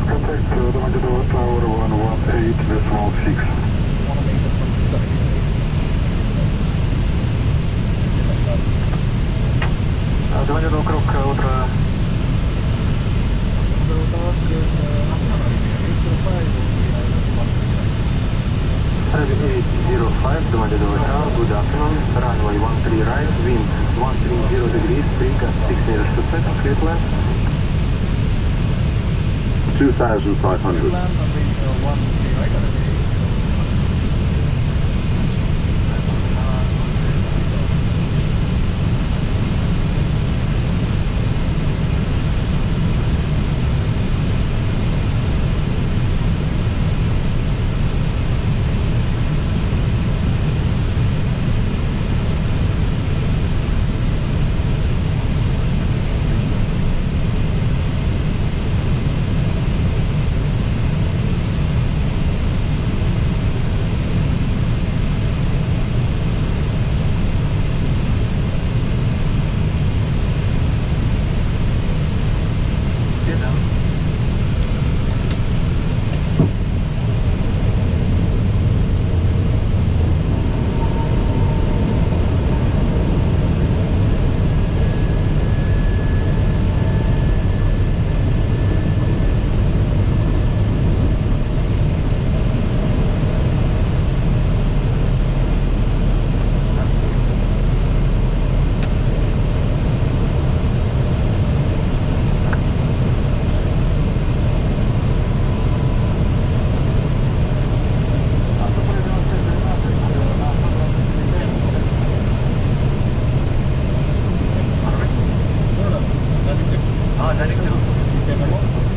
contact Domodedovo Tower 118.6. Domodedovo круг, утро. 805 Domodedovo Tower, good afternoon. Runway 13 right, wind 130 degrees, 3 got 6 meters per second, clear to land. 2,500.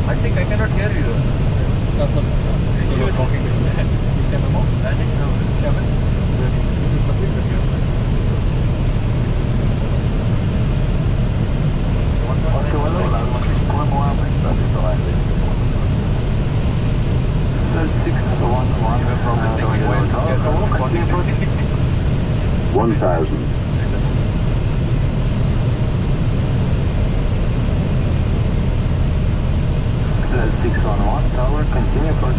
I think I cannot hear you. That's what he was talking to me. Landing now. One thousand. Flight 611 tower, continue for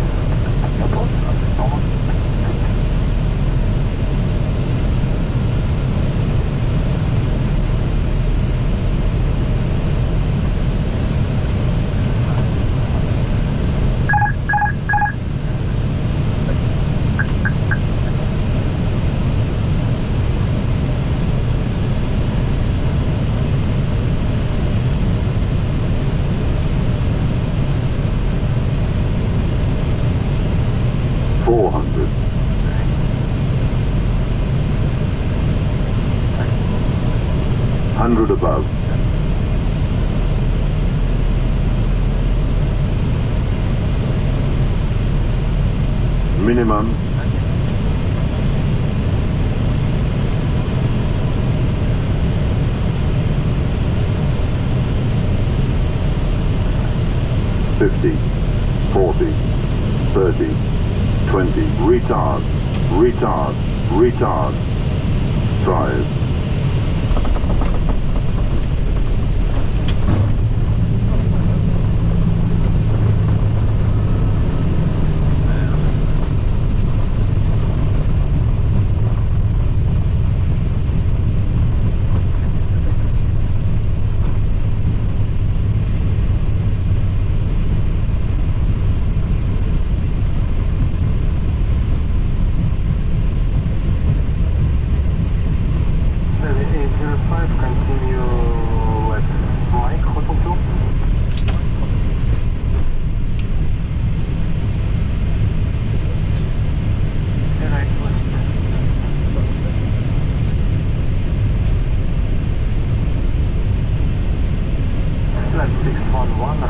Hundred above. Minimum. $50, 40, 30, 20. Retard, retard, retard. 5.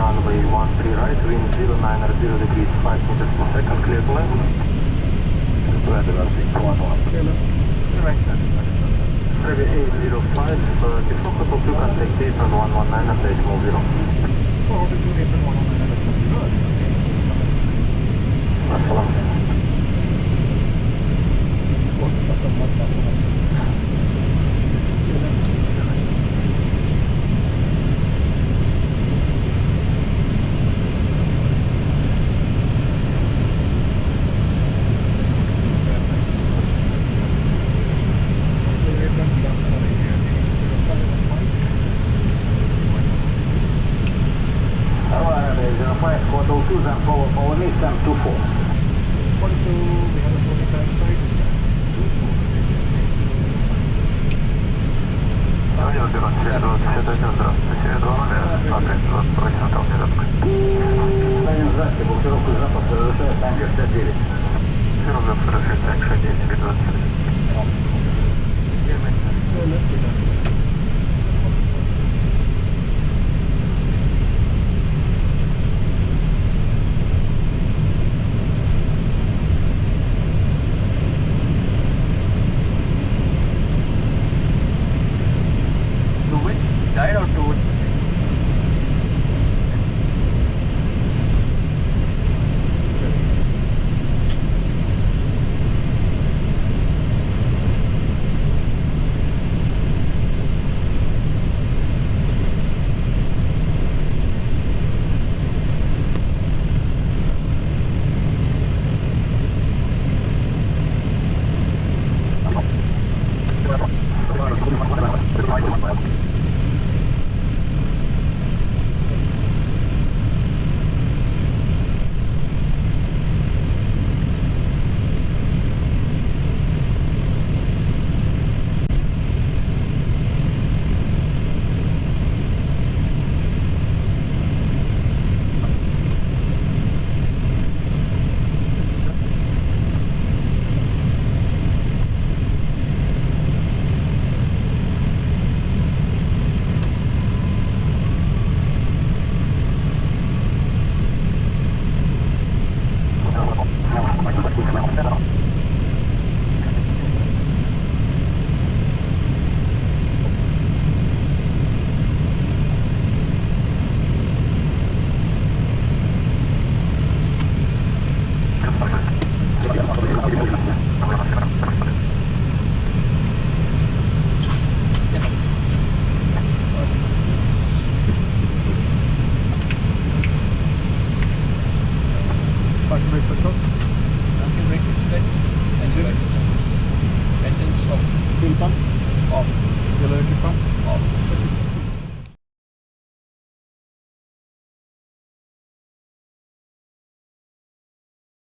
runway 13 right, wind 090 degrees, 5 meters per second, clear to land. Weather 611. Clear left. Right, Survey 805, before Hotel 2, contact April 119 and decimal 0. Forward to April 119, that's not good. Assalam. What? That's not possible. Clear left. for Nissan 24. 42, we have a 40 time sites. 24. Радио Бюро 721, здравствуйте, 2 адрес вас просим там связка. Станем сзади, буксировку запаса разрешает Тангер 69. Сирозов разрешает Тангер 69, 20. So left it up. To which side or to which? Parking brake sections. Parking brake is set. Engines. Engines of Fuel pumps. off. Yellow engine pump.